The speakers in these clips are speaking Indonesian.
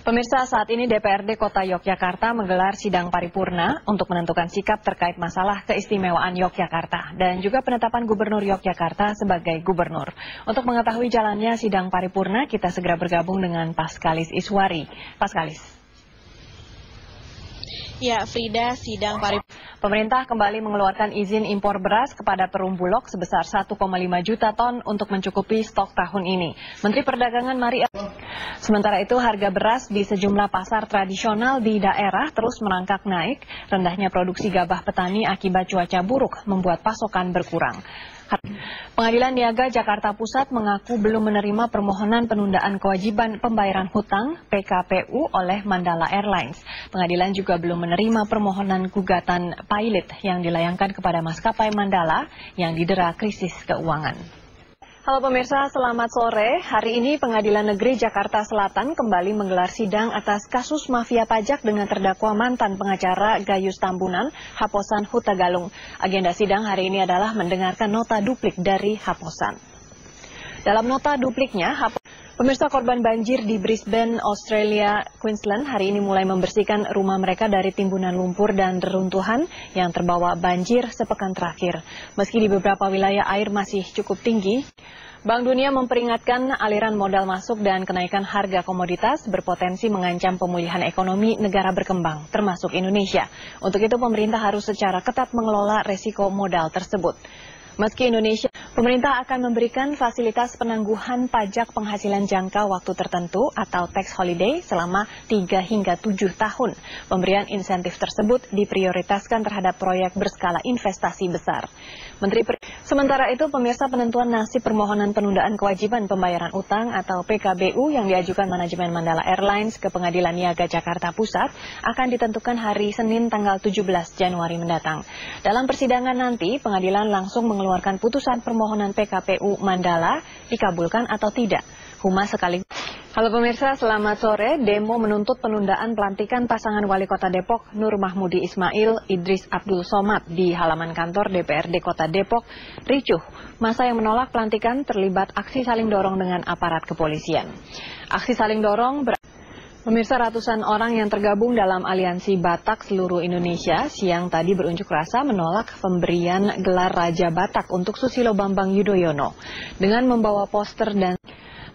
Pemirsa, saat ini DPRD Kota Yogyakarta menggelar sidang paripurna untuk menentukan sikap terkait masalah keistimewaan Yogyakarta dan juga penetapan Gubernur Yogyakarta sebagai gubernur. Untuk mengetahui jalannya sidang paripurna, kita segera bergabung dengan Paskalis Iswari. Paskalis. Ya, Frida, sidang paripurna. Pemerintah kembali mengeluarkan izin impor beras kepada Perum Bulog sebesar 1,5 juta ton untuk mencukupi stok tahun ini. Menteri Perdagangan Mari. Sementara itu, harga beras di sejumlah pasar tradisional di daerah terus merangkak naik. Rendahnya produksi gabah petani akibat cuaca buruk membuat pasokan berkurang. Pengadilan Niaga Jakarta Pusat mengaku belum menerima permohonan penundaan kewajiban pembayaran hutang PKPU oleh Mandala Airlines. Pengadilan juga belum menerima permohonan gugatan pilot yang dilayangkan kepada maskapai Mandala yang didera krisis keuangan. Halo pemirsa, selamat sore. Hari ini Pengadilan Negeri Jakarta Selatan kembali menggelar sidang atas kasus mafia pajak dengan terdakwa mantan pengacara Gayus Tambunan, Haposan Hutagalung. Agenda sidang hari ini adalah mendengarkan nota duplik dari Haposan. Dalam nota dupliknya, pemirsa korban banjir di Brisbane, Australia, Queensland hari ini mulai membersihkan rumah mereka dari timbunan lumpur dan reruntuhan yang terbawa banjir sepekan terakhir. Meski di beberapa wilayah air masih cukup tinggi, Bank Dunia memperingatkan aliran modal masuk dan kenaikan harga komoditas berpotensi mengancam pemulihan ekonomi negara berkembang, termasuk Indonesia. Untuk itu pemerintah harus secara ketat mengelola resiko modal tersebut. Meski Indonesia, pemerintah akan memberikan fasilitas penangguhan pajak penghasilan jangka waktu tertentu atau tax holiday selama 3 hingga 7 tahun. Pemberian insentif tersebut diprioritaskan terhadap proyek berskala investasi besar. Sementara itu, pemirsa, penentuan nasib permohonan penundaan kewajiban pembayaran utang atau PKBU yang diajukan manajemen Mandala Airlines ke Pengadilan Niaga Jakarta Pusat akan ditentukan hari Senin tanggal 17 Januari mendatang. Dalam persidangan nanti, pengadilan langsung mengeluarkan putusan permohonan PKPU Mandala dikabulkan atau tidak. Humas sekaligus. Halo pemirsa, selamat sore. Demo menuntut penundaan pelantikan pasangan Wali Kota Depok Nur Mahmudi Ismail Idris Abdul Somad di halaman kantor DPRD Kota Depok ricuh. Masa yang menolak pelantikan terlibat aksi saling dorong dengan aparat kepolisian. Aksi saling dorong Pemirsa, ratusan orang yang tergabung dalam aliansi Batak seluruh Indonesia siang tadi berunjuk rasa menolak pemberian gelar Raja Batak untuk Susilo Bambang Yudhoyono dengan membawa poster dan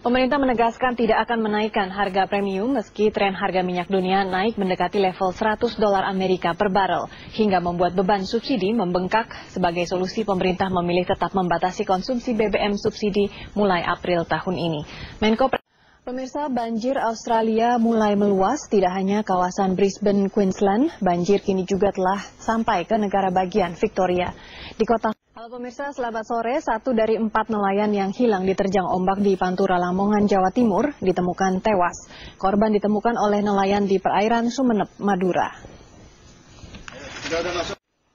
pemerintah menegaskan tidak akan menaikkan harga premium meski tren harga minyak dunia naik mendekati level $100 Amerika per barel hingga membuat beban subsidi membengkak. Sebagai solusi, pemerintah memilih tetap membatasi konsumsi BBM subsidi mulai April tahun ini. Pemirsa, banjir Australia mulai meluas, tidak hanya kawasan Brisbane, Queensland, banjir kini juga telah sampai ke negara bagian Victoria. Di kota. Halo pemirsa, selamat sore. 1 dari 4 nelayan yang hilang diterjang ombak di Pantura Lamongan, Jawa Timur ditemukan tewas. Korban ditemukan oleh nelayan di perairan Sumeneb, Madura.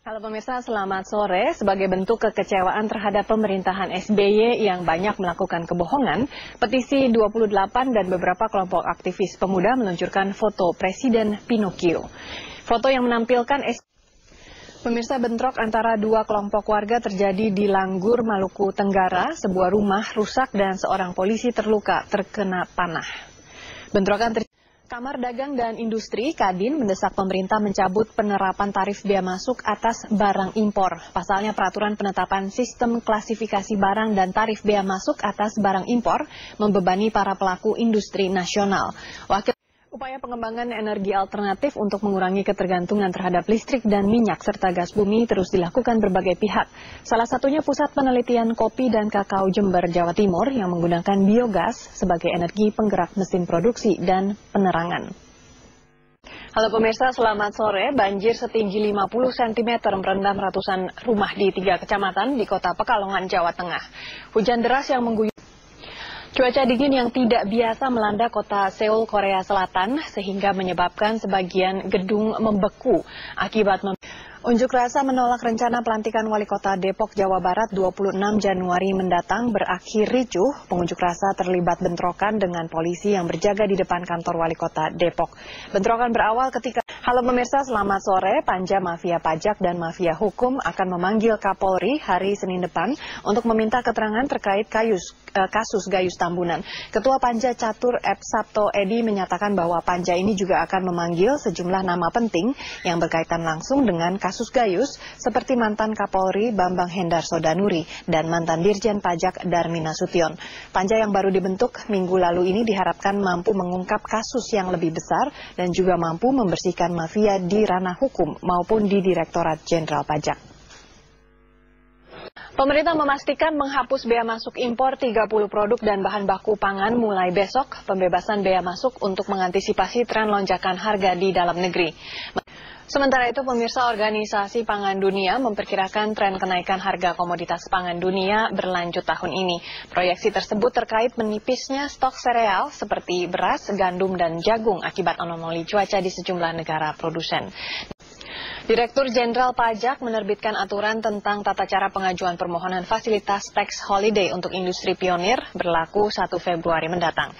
Halo pemirsa, selamat sore. Sebagai bentuk kekecewaan terhadap pemerintahan SBY yang banyak melakukan kebohongan, petisi 28 dan beberapa kelompok aktivis pemuda meluncurkan foto Presiden Pinocchio. Foto yang menampilkan pemirsa, bentrok antara dua kelompok warga terjadi di Langgur, Maluku Tenggara. Sebuah rumah rusak dan seorang polisi terluka terkena panah. Kamar Dagang dan Industri Kadin mendesak pemerintah mencabut penerapan tarif bea masuk atas barang impor. Pasalnya peraturan penetapan sistem klasifikasi barang dan tarif bea masuk atas barang impor membebani para pelaku industri nasional. Upaya pengembangan energi alternatif untuk mengurangi ketergantungan terhadap listrik dan minyak serta gas bumi terus dilakukan berbagai pihak. Salah satunya Pusat Penelitian Kopi dan Kakao Jember, Jawa Timur yang menggunakan biogas sebagai energi penggerak mesin produksi dan penerangan. Halo pemirsa, selamat sore. Banjir setinggi 50 cm merendam ratusan rumah di 3 kecamatan di Kota Pekalongan, Jawa Tengah. Hujan deras yang mengguyur. Cuaca dingin yang tidak biasa melanda kota Seoul, Korea Selatan, sehingga menyebabkan sebagian gedung membeku. Akibat unjuk rasa menolak rencana pelantikan Wali Kota Depok, Jawa Barat 26 Januari mendatang berakhir ricuh. Pengunjuk rasa terlibat bentrokan dengan polisi yang berjaga di depan kantor Wali Kota Depok. Bentrokan berawal ketika Halo pemirsa, selamat sore. Panja Mafia Pajak dan Mafia Hukum akan memanggil Kapolri hari Senin depan untuk meminta keterangan terkait kasus Gayus Tambunan. Ketua Panja Catur F. Sabto Edi menyatakan bahwa Panja ini juga akan memanggil sejumlah nama penting yang berkaitan langsung dengan kasus Gayus, seperti mantan Kapolri Bambang Hendarso Danuri dan mantan Dirjen Pajak Darmin Nasution. Panja yang baru dibentuk minggu lalu ini diharapkan mampu mengungkap kasus yang lebih besar dan juga mampu membersihkan mafia di ranah hukum maupun di Direktorat Jenderal Pajak. Pemerintah memastikan menghapus bea masuk impor 30 produk dan bahan baku pangan mulai besok. Pembebasan bea masuk untuk mengantisipasi tren lonjakan harga di dalam negeri. Sementara itu, pemirsa, Organisasi Pangan Dunia memperkirakan tren kenaikan harga komoditas pangan dunia berlanjut tahun ini. Proyeksi tersebut terkait menipisnya stok sereal seperti beras, gandum, dan jagung akibat anomali cuaca di sejumlah negara produsen. Direktur Jenderal Pajak menerbitkan aturan tentang tata cara pengajuan permohonan fasilitas tax holiday untuk industri pionir berlaku 1 Februari mendatang.